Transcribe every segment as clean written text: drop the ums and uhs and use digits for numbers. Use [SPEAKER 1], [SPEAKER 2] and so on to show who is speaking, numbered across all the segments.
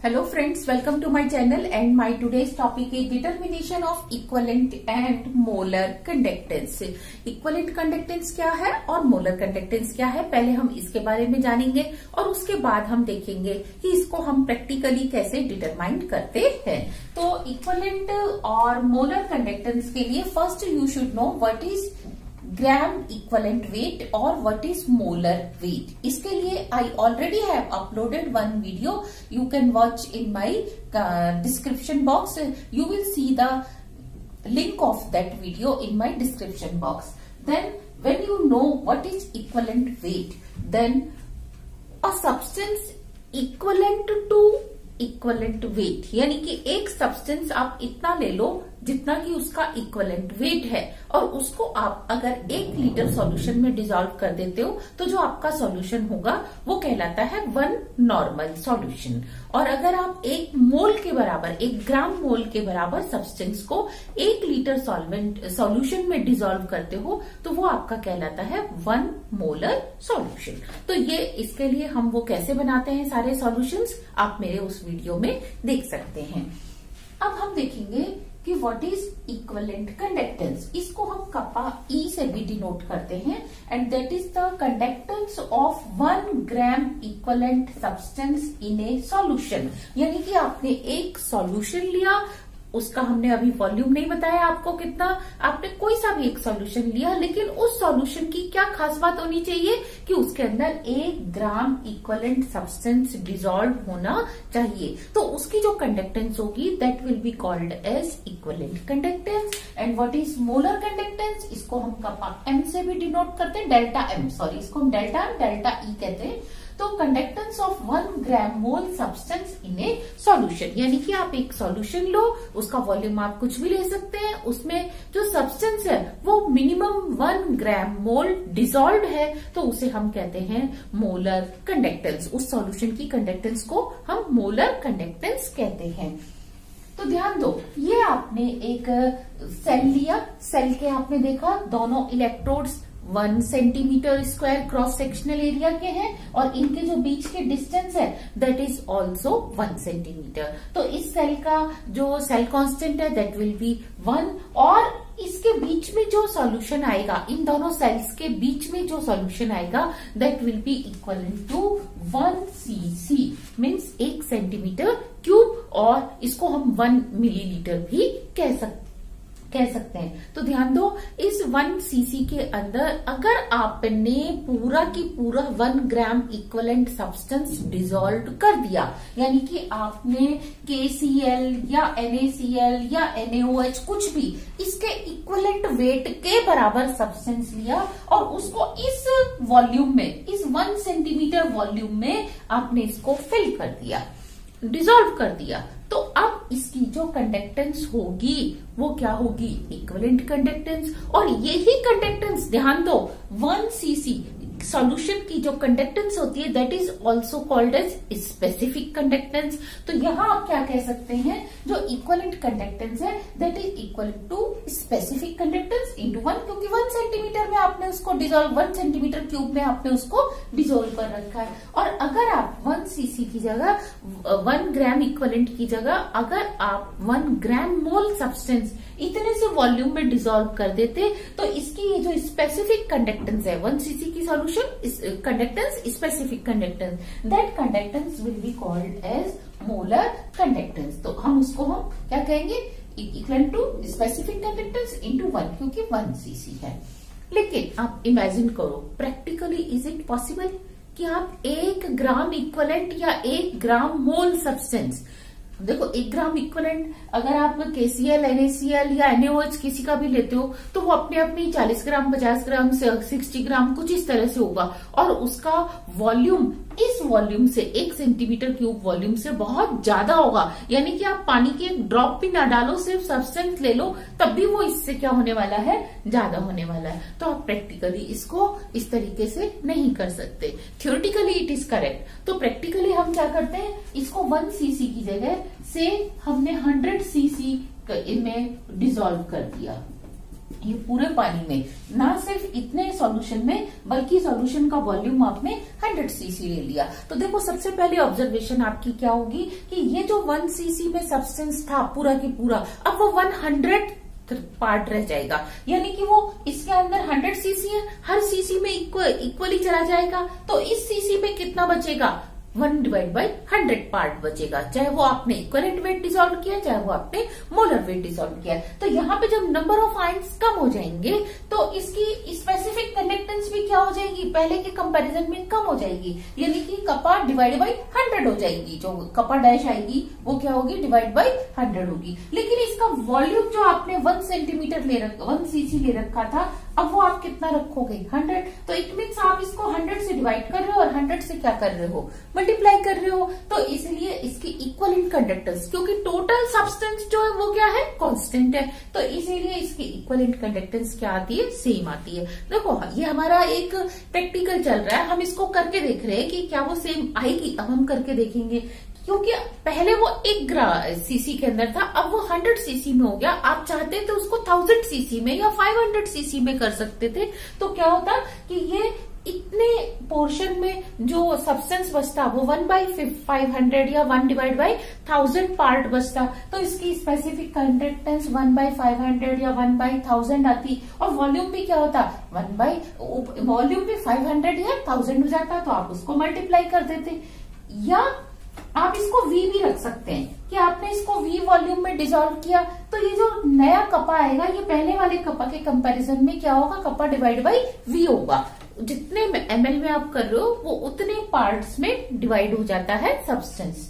[SPEAKER 1] Hello friends, welcome to my channel and my today's topic is determination of equivalent and molar conductance. Equivalent conductance क्या है और molar conductance क्या है, पहले हम इसके बारे में जानेंगे और उसके बाद हम देखेंगे कि इसको हम प्रैक्टिकली कैसे डिटरमाइन करते हैं। तो इक्विवेलेंट और मोलर कंडक्टेंस के लिए first you should know what is gram equivalent weight और व्हाट इज मोलर वेट। इसके लिए I already have uploaded one video, you can watch in my description box, you will see the link of that video in my description box. Then when you know what is equivalent weight, then a substance equivalent to equivalent weight, यानी कि एक substance आप इतना ले लो जितना कि उसका equivalent weight है और उसको आप अगर 1 लीटर सॉल्यूशन में डिसॉल्व कर देते हो तो जो आपका सॉल्यूशन होगा वो कहलाता है 1 नॉर्मल सॉल्यूशन। और अगर आप 1 मोल के बराबर 1 ग्राम मोल के बराबर सब्सटेंस को 1 लीटर सॉल्यूशन में डिसॉल्व करते हो तो वो आपका कहलाता है 1 मोलर सॉल्यूशन। तो ये इसके लिए हम वो कैसे बनाते हैं सारे सॉल्यूशंस आप मेरे उस वीडियो में देख सकते हैं। अब हम देखेंगे कि व्हाट इज इक्विवेलेंट कंडक्टेंस। इसको हम कपा ई से भी डिनोट करते हैं and that is the conductance of 1 gram equivalent substance in A solution. यानी कि आपने एक सॉल्यूशन लिया, उसका हमने अभी वॉल्यूम नहीं बताया आपको कितना, आपने कोई सा भी एक सॉल्यूशन लिया, लेकिन उस सॉल्यूशन की क्या खास बात होनी चाहिए कि उसके अंदर 1 ग्राम इक्विवेलेंट सब्सटेंस डिसॉल्व होना चाहिए। तो उसकी जो कंडक्टेंस होगी that will be called as equivalent conductance. And what is molar conductance, इसको हम कपा एम से भी डिनोट करते हैं, डेल्टा एम, सॉरी इसको हम डेल्टा ई कहते हैं। तो conductance of 1 gram mole substance in A solution, यानी कि आप एक सॉल्यूशन लो, उसका वॉल्यूम आप कुछ भी ले सकते हैं, उसमें जो सब्सटेंस है वो मिनिमम 1 ग्राम मोल डिसॉल्व है तो उसे हम कहते हैं मोलर कंडक्टेंस। उस सॉल्यूशन की कंडक्टेंस को हम मोलर कंडक्टेंस कहते हैं। तो ध्यान दो, ये आपने एक सेल लिया, सेल के आपने देखा दोनों electrodes 1 centimetre square cross sectional area के हैं और इनके जो बीच के डिस्टेंस है दैट इज ऑल्सो 1 सेंटीमीटर। तो इस सेल का जो सेल कांस्टेंट है दैट विल बी 1 और इसके बीच में जो सॉल्यूशन आएगा, इन दोनों सेल्स के बीच में जो सॉल्यूशन आएगा that will be equivalent to 1 cc, means 1 centimetre cube, और इसको हम 1 मिलीलीटर भी कह सकते हैं। तो ध्यान दो, इस 1 cc के अंदर अगर आपने पूरा की पूरा 1 ग्राम इक्विवेलेंट सब्सटेंस डिसॉल्व कर दिया, यानी कि आपने KCl या NaCl या NaOH कुछ भी इसके इक्विवेलेंट वेट के बराबर सब्सटेंस लिया और उसको इस वॉल्यूम में, इस 1 सेंटीमीटर वॉल्यूम में आपने इसको फिल कर दिया, डिसॉल्व कर दिया, तो अब इसकी जो कंडक्टेंस होगी वो क्या होगी, इक्विवेलेंट कंडक्टेंस। और यही कंडक्टेंस, ध्यान दो, 1 cc सॉल्यूशन की जो कंडक्टेंस होती है that is also called as specific conductance. तो यहां आप क्या कह सकते हैं, जो इक्विवेलेंट कंडक्टेंस है that is equal to specific conductance into 1, क्योंकि 1 सेंटीमीटर में आपने उसको डिसॉल्व, 1 सेंटीमीटर क्यूब में आपने उसको डिसॉल्व कर रखा है। और अगर आप 1 cc की जगह 1 ग्राम इक्विवेलेंट की जगह अगर आप 1 ग्राम मोल सब्सटेंस इतने से वॉल्यूम में डिसॉल्व कर देते तो इसकी ये जो स्पेसिफिक कंडक्टेंस है 1 cc की solution conductance, specific conductance, that conductance will be called as molar conductance. तो हम उसको हम क्या कहेंगे, equal to specific conductance into 1, क्योंकि 1 cc है। लेकिन आप इमेजिन करो, प्रैक्टिकली इज इट पॉसिबल कि आप 1 ग्राम इक्विवेलेंट या 1 ग्राम मोल सब्सटेंस, देखो 1 ग्राम इक्विवेलेंट अगर आप KCl, NaCl या NaOH किसी का भी लेते हो तो वो अपने अपनी 40 ग्राम, 50 ग्राम से 60 ग्राम कुछ इस तरह से होगा और उसका वॉल्यूम इस वॉल्यूम से 1 सेंटीमीटर क्यूब वॉल्यूम से बहुत ज्यादा होगा। यानी कि आप पानी की एक ड्रॉप भी ना डालो, सिर्फ सब्सटेंस ले लो, तब भी वो इससे क्या होने वाला है, ज्यादा होने वाला है। तो आप प्रैक्टिकली इसको इस तरीके से नहीं कर सकते। थ्योरेटिकली इट इज करेक्ट, तो प्रैक्टिकली हम क्या करते हैं, इसको 1 cc की जगह से हमने 100 cc इनमें डिसॉल्व कर दिया। ये पूरे पानी में, ना सिर्फ इतने सॉल्यूशन में बल्कि सॉल्यूशन का वॉल्यूम आपने 100 सीसी ले लिया। तो देखो सबसे पहले ऑब्जर्वेशन आपकी क्या होगी कि ये जो 1 सीसी में सब्सटेंस था पूरा की पूरा, अब वो 100 पार्ट रह जाएगा, यानी कि वो इसके अंदर 100 सीसी है, हर सीसी में इक्वली चला जाएगा। तो इस सीसी में कितना बचेगा, 1/100 पार्ट बचेगा, चाहे वो आपने इक्विवेलेंट वेट डिसॉल्व किया, चाहे वो आपने मोलर वेट डिसॉल्व किया। तो यहाँ पे जब नंबर ऑफ आयंस कम हो जाएंगे तो इसकी स्पेसिफिक कंडक्टेंस भी क्या हो जाएगी, पहले के कंपैरिजन में कम हो जाएगी, यानी कि कपा डिवाइड बाई 100 हो जाएगी। जो कपा डैश आएगी वो क्या होगी, डिवाइड बाई 100 होगी। लेकिन इसका वॉल्यूम जो आपने 1 सेंटीमीटर ले रखा, 1 सीसी ले रखा था, अब वो आप कितना रखोगे, 100। तो इट मीन्स आप इसको 100 से डिवाइड कर रहे हो और 100 से क्या कर रहे हो, मल्टीप्लाई कर रहे हो। तो इसलिए इसकी इक्विवेलेंट कंडक्टेंस, क्योंकि टोटल सब्सटेंस जो है वो क्या है, कांस्टेंट है, तो इसीलिए इसकी इक्विवेलेंट कंडक्टेंस क्या आती है, सेम आती है। देखो ये हमारा एक प्रैक्टिकल चल रहा है, हम इसको करके देख रहे हैं कि क्या वो सेम आएगी। अब हम करके देखेंगे, क्योंकि पहले वो 1 सीसी के अंदर था, अब वो 100 सीसी में हो गया। आप चाहते थे उसको 1000 सीसी में या 500 सीसी में कर सकते थे, तो क्या होता कि ये इतने पोर्शन में जो सब्सटेंस बचता वो 1/500 या 1/1000 पार्ट बचता, तो इसकी स्पेसिफिक कंडक्टेंस 1/500 या 1/1000 आती, और वॉल्यूम भी क्या होता, वॉल्यूम भी 500 या 1000 हो जाता, तो आप उसको मल्टीप्लाई कर देते। या आप इसको V भी रख सकते हैं कि आपने इसको V वॉल्यूम में डिसॉल्व किया, तो ये जो नया कपा आएगा ये पहले वाले कपा के कंपैरिजन में क्या होगा, कपा डिवाइड बाई V होगा। जितने ml में आप कर रहे हो वो उतने पार्ट्स में डिवाइड हो जाता है सब्सटेंस।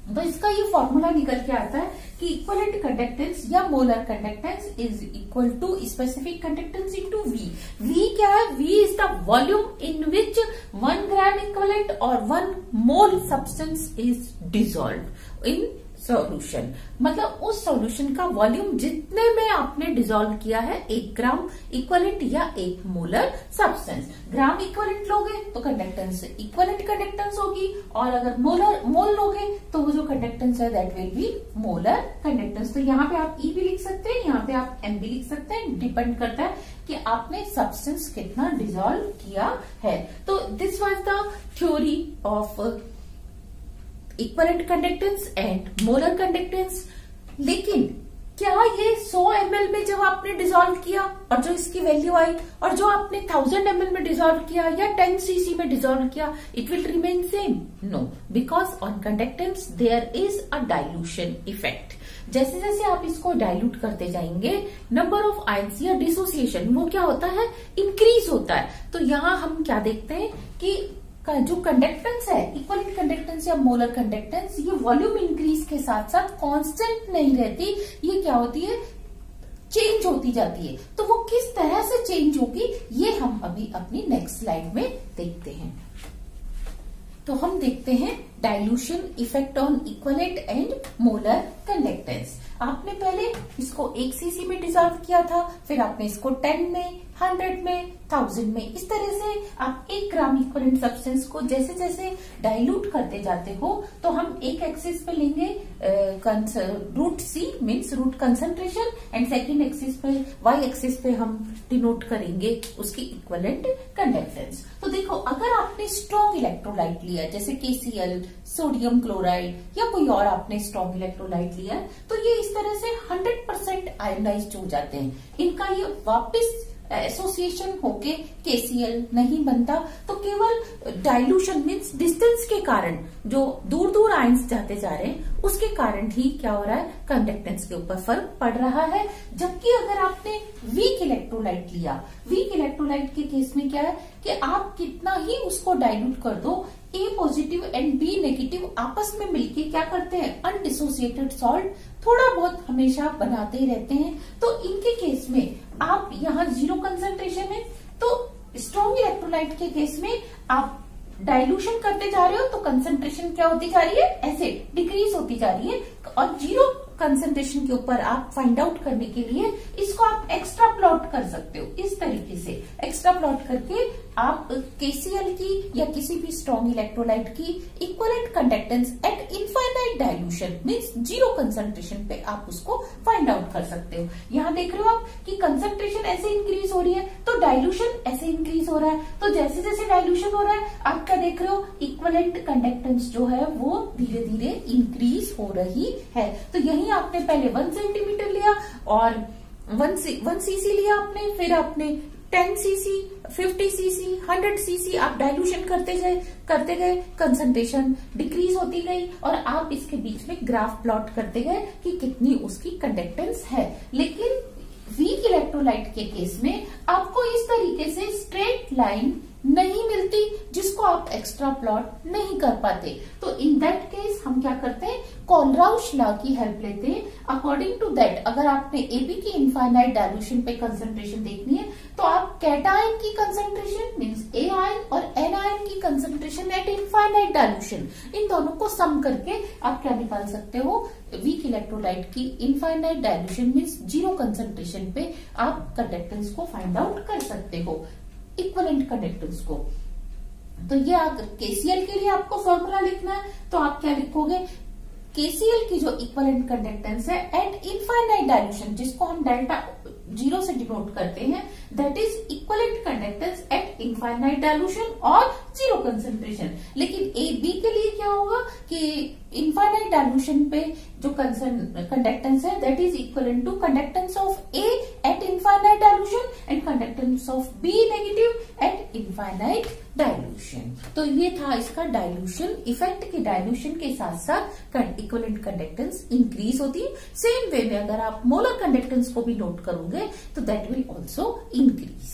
[SPEAKER 1] तो इसका ये फॉर्मूला निकल के आता है कि इक्विवेलेंट कंडक्टेंस या molar conductance is equal to specific conductance into V। V क्या है, V is the volume in which 1 gram equivalent और 1 mole substance is dissolve in solution. मतलब उस सॉल्यूशन का वॉल्यूम जितने में आपने डिसॉल्व किया है 1 ग्राम इक्विवेलेंट या 1 मोलर सब्सटेंस। ग्राम इक्विवेलेंट लोगे तो कंडक्टेंस इक्विवेलेंट कंडक्टेंस होगी, और अगर मोल लोगे तो वो जो कंडक्टेंस है that will B molar conductance. तो यहाँ पे आप E भी लिख सकते हैं, यहाँ पे आप M भी लिख सकते हैं, डिपेंड करता है कि आपने सब्सटेंस कितना डिसॉल्व किया है। तो this was the theory of equivalent conductance and molar conductance. लेकिन क्या ये 100 ml में जब आपने डिसॉल्व किया और जो इसकी वैल्यू आई, और जो आपने 1000 ml में डिसॉल्व किया या 10 cc में डिसॉल्व किया, it will remain same? No, because on conductance there is a dilution effect. जैसे जैसे आप इसको डाइल्यूट करते जाएंगे, नंबर ऑफ आयंस या डिसोसिएशन वो क्या होता है, इंक्रीज होता है। तो यहाँ हम क्या देखते हैं कि जो कंडक्टेंस है, इक्विवेलेंट कंडक्टेंस या मोलर कंडक्टेंस, ये वॉल्यूम इंक्रीज के साथ साथ कांस्टेंट नहीं रहती, ये क्या होती है, चेंज होती जाती है। तो वो किस तरह से चेंज होगी ये हम अभी अपनी नेक्स्ट स्लाइड में देखते हैं। तो हम देखते हैं dilution effect on equivalent and molar conductance. आपने पहले इसको 1 सीसी में डिसॉल्व किया था, फिर आपने इसको 10 में, 100 में, 1000 में, इस तरह से आप 1 ग्राम इक्विवेलेंट सब्सटेंस को जैसे जैसे डाइल्यूट करते जाते हो, तो हम एक एक्सिस पे लेंगे root C means root concentration, and second axis पे Y एक्सिस पे हम डिनोट करेंगे उसकी इक्विवेलेंट कंडक्टेंस। तो देखो, अगर आपने स्ट्रॉन्ग इलेक्ट्रोलाइट लिया जैसे KCl, सोडियम क्लोराइड या कोई और आपने स्ट्रॉन्ग इलेक्ट्रोलाइट लिया, तो ये इस तरह से 100% आयोनाइज्ड हो जाते हैं। इनका ये वापस एसोसिएशन होके KCl नहीं बनता, तो केवल डाइल्यूशन मीन्स डिस्टेंस के कारण, जो दूर दूर आयंस जाते जा रहे हैं उसके कारण ही क्या हो रहा है, कंडक्टेंस के ऊपर फर्क पड़ रहा है। जबकि अगर आपने वीक इलेक्ट्रोलाइट लिया, वीक इलेक्ट्रोलाइट के केस में क्या है कि आप कितना ही उसको डाइल्यूट कर दो, A positive and B negative आपस में मिलके क्या करते हैं, अनडिसोसिएटेड सॉल्ट थोड़ा बहुत हमेशा बनाते ही रहते हैं। तो इनके केस में आप यहाँ 0 कंसंट्रेशन है, तो स्ट्रॉन्ग इलेक्ट्रोलाइट के केस में आप डाइल्यूशन करते जा रहे हो तो कंसंट्रेशन क्या होती जा रही है, ऐसे डिक्रीज होती जा रही है, और 0 कंसंट्रेशन के ऊपर आप फाइंड आउट करने के लिए इसको आप एक्स्ट्रा प्लॉट कर सकते हो। इस तरीके से एक्स्ट्रा प्लॉट करके आप KCl की या किसी भी स्ट्रॉन्ग इलेक्ट्रोलाइट की equivalent conductance eight infinite dilution means zero concentration पे आप उसको फाइंड आउट कर सकते हो। यहाँ देख रहे हो आप कि कंसंट्रेशन ऐसे इंक्रीज हो रही है तो डाइल्यूशन ऐसे इंक्रीज हो रहा है। तो जैसे जैसे डाइल्यूशन हो रहा है आप क्या देख रहे हो, इक्विवेलेंट कंडक्टेंस जो है वो धीरे धीरे इंक्रीज हो रही है। तो यही आपने पहले 1 सेंटीमीटर लिया और 1 cc लिया आपने, फिर आपने 10 cc, 50 cc, 100 cc आप डाइल्यूशन करते गए, कंसंट्रेशन डिक्रीज होती गई और आप इसके बीच में ग्राफ प्लॉट करते गए कि कितनी उसकी कंडक्टेंस है। लेकिन वीक इलेक्ट्रोलाइट के केस में आपको इस तरीके से स्ट्रेट लाइन नहीं मिलती जिसको आप एक्स्ट्रा प्लॉट नहीं कर पाते। तो इन दैट केस हम क्या करते हैं, कोलराउश लॉ की हेल्प लेते हैं। अकॉर्डिंग टू दैट अगर आपने AB की इनफाइनाइट डाइल्यूशन पे कंसंट्रेशन देखनी है तो आप कैटायन की कंसंट्रेशन मींस A आयन और N आयन की कंसंट्रेशन एट इनफाइनाइट डाइल्यूशन इन दोनों को सम करके आप क्या निकाल सकते हो, वीक इलेक्ट्रोलाइट की infinite dilution means zero concentration पे आप कंडक्टेंस को फाइंड आउट कर सकते हो, इक्विवेलेंट कंडक्टेंस को। तो ये अगर KCl के लिए आपको फॉर्मूला लिखना है तो आप क्या लिखोगे, KCl की जो इक्विवेलेंट कंडक्टेंस है एट इनफाइनाइट डाइल्यूशन जिसको हम डेल्टा 0 से डिनोट करते हैं, that is equivalent conductance eight infinite dilution और जीरो कंसंट्रेशन। लेकिन AB के लिए क्या होगा कि इनफाइनाइट डाइल्यूशन पे जो कंडक्टेंस है that is equivalent to conductance of A at infinite dilution and conductance of B negative at infinite dilution. तो ये था इसका डाइल्यूशन इफेक्ट की डाइल्यूशन के साथ साथ इक्विवेलेंट कंडक्टेंस इंक्रीज होती है। सेम वे में अगर आप मोलर कंडक्टेंस को भी नोट करोगे तो that will also increase.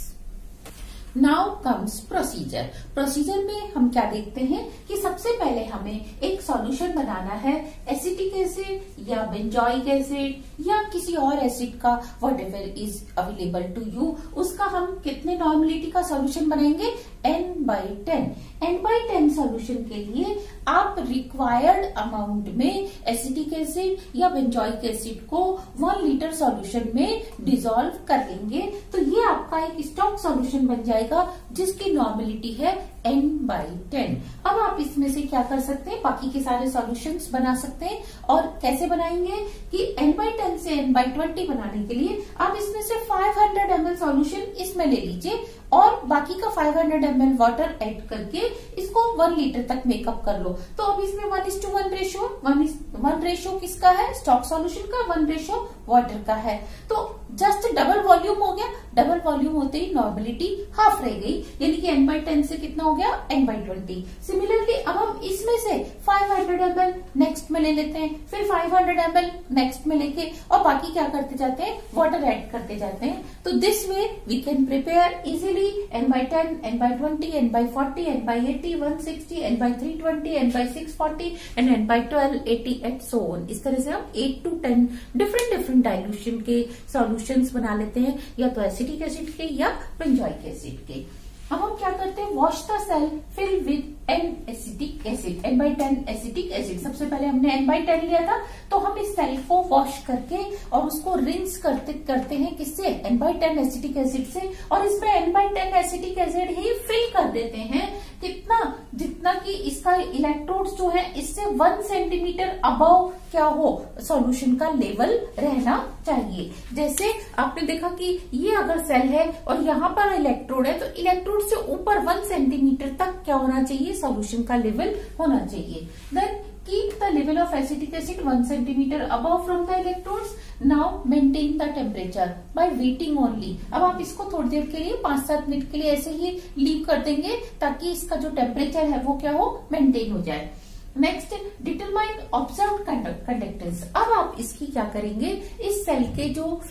[SPEAKER 1] Now comes procedure. Procedure में हम क्या देखते हैं कि सबसे पहले हमें एक सॉल्यूशन बनाना है एसिटिक एसिड या बेंजोइक एसिड या किसी और एसिड का, whatever is available to you, उसका हम कितने नॉर्मलिटी का सॉल्यूशन बनाएंगे, n/10। n/10 सॉल्यूशन के लिए आप रिक्वायर्ड अमाउंट में एसिटिक एसिड या बेंजोइक एसिड को 1 लीटर सॉल्यूशन में डिसॉल्व कर लेंगे। तो ये आपका एक स्टॉक सॉल्यूशन बन जाएगा जिसकी नॉर्मलिटी है n/10। अब आप इसमें से क्या कर सकते हैं, बाकी के सारे सॉल्यूशंस बना सकते हैं। और कैसे बनाएंगे कि n/10 से n/20 बनाने के लिए आप इसमें से 500 ml सॉल्यूशन इसमें ले लीजिए और बाकी का 500 ml वाटर ऐड करके इसको 1 लीटर तक मेकअप कर लो। तो अब इसमें 1:1 रेशियो, 1 रेशियो किसका है, स्टॉक सॉल्यूशन का, 1 रेशियो वाटर का है। तो जस्ट डबल वॉल्यूम हो गया, डबल वॉल्यूम होते ही नॉर्मलिटी हाफ रह गई, यानी कि n/10 से कितना हो गया, n/20। सिमिलरली अब हम इसमें से 500 ml नेक्स्ट में ले लेते हैं, फिर 500 ml नेक्स्ट में लेके और बाकी क्या करते जाते हैं, वाटर ऐड करते जाते हैं। तो this way we can prepare easily n/10, n/20, n/40, n/80, 160, n/320, n/640 and n/12, 80 at so on. इस तरह से हम 8 to 10 डिफरेंट डाइल्यूशन के सॉल्यूशंस बना लेते हैं, या तो एसिटिक एसिड के या बेंजोइक एसिड के। अब हम क्या करते हैं, wash the cell fill with n acetic acid, n/10 acetic acid. सबसे पहले हमने n/10 लिया था तो हम इस सेल को वॉश करके और उसको रिंस करते हैं किससे, n/10 एसिटिक एसिड से, और इसमें n/10 एसिटिक एसिड ही फिल कर देते हैं कितना, जितना कि इसका इलेक्ट्रोड्स जो है इससे 1 सेंटीमीटर अबव क्या हो, सॉल्यूशन का लेवल रहना चाहिए। जैसे आपने देखा कि ये अगर सेल है और यहाँ पर इलेक्ट्रोड है तो इलेक्ट्रोड से ऊपर 1 सेंटीमीटर तक क्या होना चाहिए, सॉल्यूशन का लेवल होना चाहिए। Then keep the level of acetic acid 1 centimeter above from the electrodes. Now maintain the temperature by waiting only. अब आप इसको थोड़ी देर के लिए 5-7 मिनट के लिए ऐसे ही लीव कर देंगे ताकि इसका जो टेम्परेचर है वो क्या हो, मेंटेन हो जाए। Next, determine observe conductance. अब आप इसकी क्या करेंगे, इस सेल के जो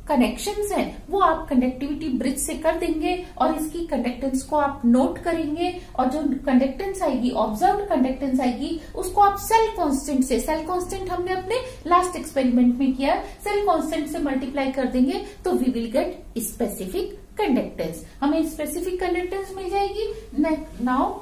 [SPEAKER 1] कनेक्शंस हैं वो आप कंडक्टिविटी ब्रिज से कर देंगे और इसकी कंडक्टेंस को आप नोट करेंगे और जो कंडक्टेंस आएगी, ऑब्जर्व्ड कंडक्टेंस आएगी, उसको आप सेल कांस्टेंट से, सेल कांस्टेंट हमने अपने लास्ट एक्सपेरिमेंट में किया, सेल कांस्टेंट से मल्टीप्लाई कर देंगे तो we will get specific conductance, हमें स्पेसिफिक कंडक्टेंस मिल जाएगी। Now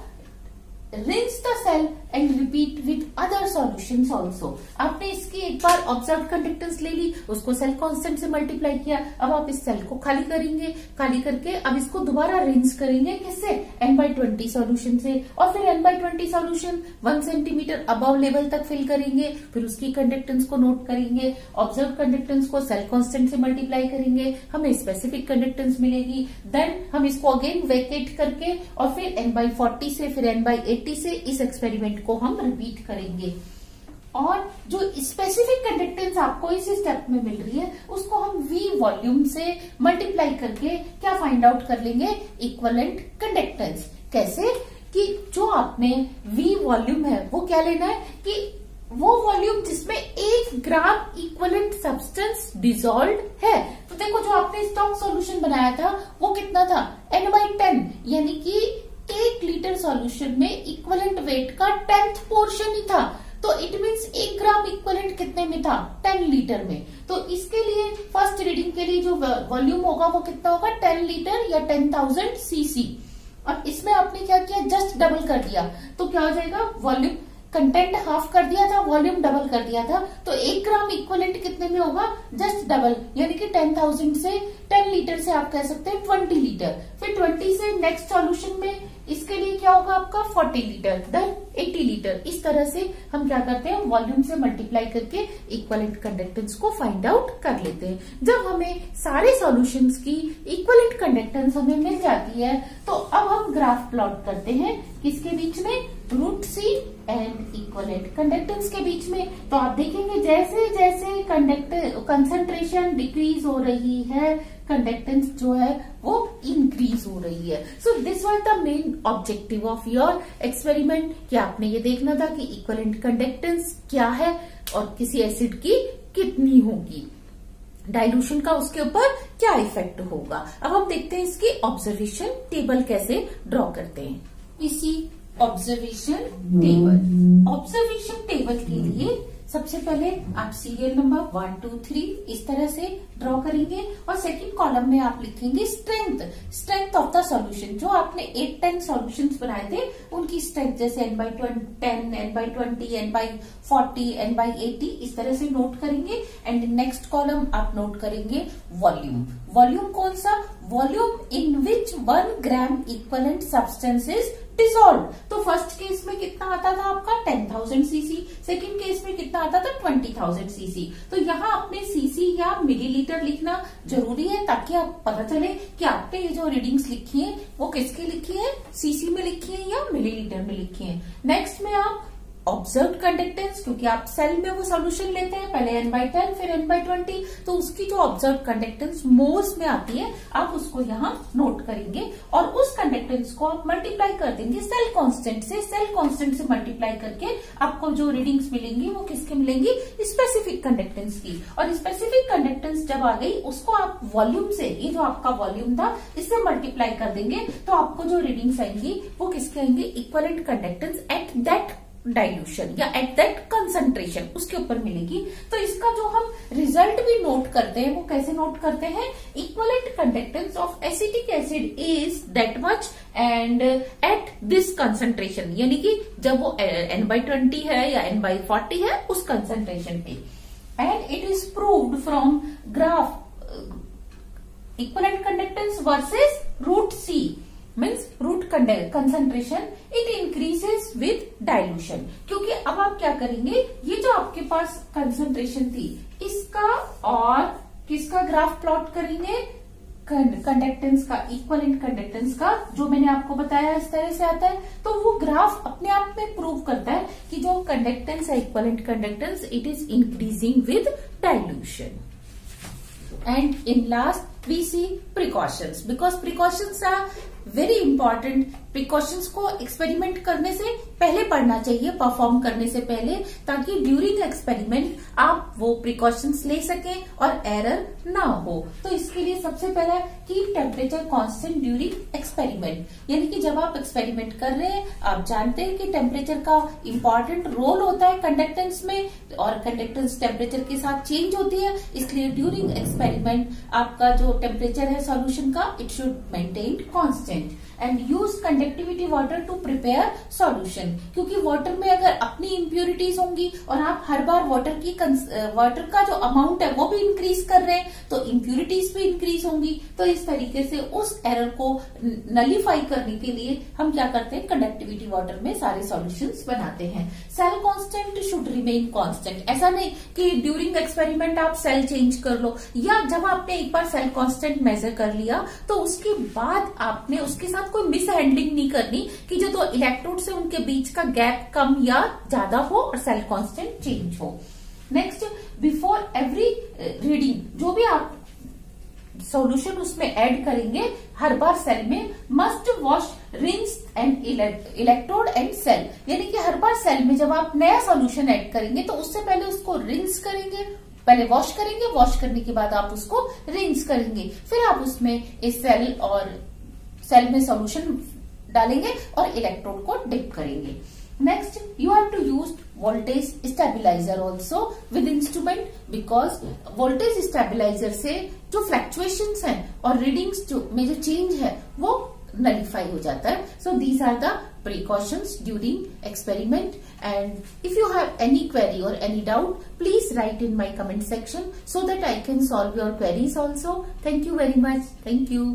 [SPEAKER 1] rinse the cell and repeat with other solutions also. आपने इसकी एक बार ऑब्जर्व कंडक्टेंस ले ली, उसको सेल कांस्टेंट से मल्टीप्लाई किया, अब आप इस सेल को खाली करेंगे, खाली करके अब इसको दोबारा रिंस करेंगे किससे, n/20 सॉल्यूशन से, और फिर n/20 solution 1 centimetre above level तक फिल करेंगे, फिर उसकी कंडक्टेंस को नोट करेंगे, ऑब्जर्व कंडक्टेंस को सेल कांस्टेंट से मल्टीप्लाई करेंगे, हमें स्पेसिफिक कंडक्टेंस मिलेगी। देन हम इसको अगेन वेकेट करके और फिर n/40 से फिर n/80 से इस एक्सपेरिमेंट को हम रिपीट करेंगे, और जो स्पेसिफिक कंडक्टेंस आपको इस स्टेप में मिल रही है उसको हम V वॉल्यूम से मल्टीप्लाई करके क्या फाइंड आउट कर लेंगे, इक्विवेलेंट कंडक्टेंस। कैसे कि जो आपने V वॉल्यूम है वो क्या लेना है कि वो वॉल्यूम जिसमें 1 ग्राम इक्विवेलेंट सब्सटेंस डिसॉल्व है। तो देखो जो आपने स्टॉक सॉल्यूशन बनाया था वो कितना था, n/10, यानी कि 1 लीटर सॉल्यूशन में इक्विवेलेंट वेट का 10th पोर्शन ही था। तो इट मीन्स 1 ग्राम इक्विवेलेंट कितने में था, 10 लीटर में। तो इसके लिए फर्स्ट रीडिंग के लिए जो वॉल्यूम होगा वो कितना होगा, 10 लीटर या 10,000 cc। और इसमें आपने क्या किया, जस्ट डबल कर दिया, तो क्या हो जाएगा, वॉल्यूम कंटेंट हाफ कर दिया था, वॉल्यूम डबल कर दिया था, तो 1 ग्राम इक्विवेलेंट कितने में होगा, जस्ट डबल, यानी कि 10,000 से 10 लीटर से आप कह सकते हैं 20 लीटर। फिर 20 से नेक्स्ट सॉल्यूशन में इसके लिए क्या होगा आपका 40 लीटर, देन 80 लीटर। इस तरह से हम क्या करते हैं, वॉल्यूम से मल्टीप्लाई करके इक्विवेलेंट कंडक्टेंस को फाइंड आउट कर लेते हैं। जब हमें सारे सॉल्यूशंस की इक्विवेलेंट कंडक्टेंस हमें मिल जाती है तो अब हम ग्राफ प्लॉट करते हैं किसके बीच में, √C एंड इक्विवेलेंट कंडक्टेंस के बीच में। तो आप देखेंगे जैसे जैसे कंसंट्रेशन डिक्रीज हो रही है, कंडक्टेंस जो है वो इंक्रीज हो रही है। So this was the main objective of your experiment, कि आपने ये देखना था कि इक्विवेलेंट कंडक्टेंस क्या है और किसी एसिड की कितनी होगी, डाइल्यूशन का उसके ऊपर क्या इफेक्ट होगा। अब हम देखते हैं इसकी ऑब्जर्वेशन टेबल कैसे ड्रॉ करते हैं। इसी ऑब्जर्वेशन टेबल के लिए सबसे पहले आप सीरियल नंबर 1, 2, 3 इस तरह से ड्रॉ करेंगे, और सेकंड कॉलम में आप लिखेंगे स्ट्रेंथ ऑफ द सॉल्यूशन। जो आपने 8-10 सॉल्यूशंस बनाए थे उनकी स्ट्रेंथ, जैसे n/10, n/20, n/40, n/80 इस तरह से नोट करेंगे। एंड नेक्स्ट कॉलम आप नोट करेंगे वॉल्यूम कौन सा, volume in which 1 gram equivalent substance is dissolve. तो फर्स्ट केस में कितना आता था आपका 10,000 cc, सेकंड केस में कितना आता था 20,000 cc। तो यहाँ आपने cc या मिलीलीटर लिखना जरूरी है ताकि आप पता चले कि आपने ये जो रीडिंग्स लिखी है वो किसकी लिखी है, cc में लिखी है या मिलीलीटर में लिखी है। नेक्स्ट में आप ऑब्जर्व कंडक्टेंस, क्योंकि आप सेल में वो सॉल्यूशन लेते हैं, पहले n/10 फिर n/20, तो उसकी जो ऑब्जर्व कंडक्टेंस मोल्स में आती है आप उसको यहाँ नोट करेंगे, और उस कंडक्टेंस को आप मल्टीप्लाई कर देंगे सेल कांस्टेंट से मल्टीप्लाई करके आपको जो रीडिंग्स मिलेंगी वो किसके मिलेंगी, स्पेसिफिक कंडक्टेंस की। और स्पेसिफिक कंडक्टेंस जब आ गई उसको आप वॉल्यूम से, ये जो आपका वॉल्यूम था इससे मल्टीप्लाई कर देंगे, तो आपको जो रीडिंग्स आएंगी वो किसके आएंगे, equivalent conductance at that dilution या एट दैट कंसंट्रेशन, उसके ऊपर मिलेगी। तो इसका जो हम रिजल्ट भी नोट करते हैं वो कैसे नोट करते हैं, equivalent conductance of acetic acid is that much and at this concentration, यानी कि जब वो n/20 है या n/40 है उस कंसंट्रेशन पे। And it is proved from graph equivalent conductance versus √C means root concentration it increases with dilution. क्योंकि अब आप क्या करेंगे, ये जो आपके पास कंसंट्रेशन थी इसका और किसका ग्राफ प्लॉट करेंगे, कंडक्टेंस का, इक्विवेलेंट कंडक्टेंस का, जो मैंने आपको बताया इस तरह से आता है। तो वो ग्राफ अपने आप में प्रूव करता है कि जो कंडक्टेंस है equivalent conductance it is increasing with dilution. And in last we see precautions, because precautions are very important। Precautions को एक्सपेरिमेंट करने से पहले पढ़ना चाहिए, परफॉर्म करने से पहले, ताकि ड्यूरिंग एक्सपेरिमेंट आप वो प्रिकॉशंस ले सकें और एरर ना हो। तो इसके लिए सबसे पहला keep temperature constant during experiment, यानी कि जब आप एक्सपेरिमेंट कर रहे हैं आप जानते हैं कि टेम्परेचर का इंपॉर्टेंट रोल होता है कंडक्टेंस में, और कंडक्टेंस टेम्परेचर के साथ चेंज होती है, इसलिए ड्यूरिंग एक्सपेरिमेंट आपका जो टेम्परेचर है सॉल्यूशन का it should maintain constant. And use conductivity water to prepare solution. क्योंकि वाटर में अगर अपनी इम्प्योरिटीज होंगी और आप हर बार वाटर का जो अमाउंट है वो भी इंक्रीज कर रहे हैं तो इम्प्योरिटीज भी इंक्रीज होंगी। तो इस तरीके से उस एरर को नलीफाई करने के लिए हम क्या करते हैं, कंडक्टिविटी वाटर में सारे सॉल्यूशंस बनाते हैं। Cell constant should remain constant. ऐसा नहीं कि ड्यूरिंग एक्सपेरिमेंट आप सेल चेंज कर लो, या जब आपने एक बार सेल कांस्टेंट मेजर कर लिया तो उसके बाद आपने उसके साथ कोई मिस हैंडलिंग नहीं करनी कि जो दो इलेक्ट्रोड से उनके बीच का गैप कम या ज्यादा हो और सेल कांस्टेंट चेंज हो। नेक्स्ट, बिफोर एवरी रीडिंग, जो भी आप सॉल्यूशन उसमें ऐड करेंगे हर बार सेल में must wash rinse and electrode and cell. यानी कि हर बार सेल में जब आप नया सॉल्यूशन ऐड करेंगे तो उससे पहले उसको रिंस करेंगे, पहले वॉश करेंगे, वॉश करने के बाद आप उसको रिंस करेंगे, फिर आप उसमें इस सेल में सॉल्यूशन डालेंगे और इलेक्ट्रोड को डिप करेंगे। Next, you have to use voltage stabiliser also with instrument, because voltage stabiliser से जो फ्लक्चुएशंस हैं और रीडिंग्स में जो चेंज है वो नलीफाई हो जाता है। So these are the precautions during experiment, and if you have any query or any doubt, please write in my comment section so that I can solve your queries also. Thank you very much. Thank you.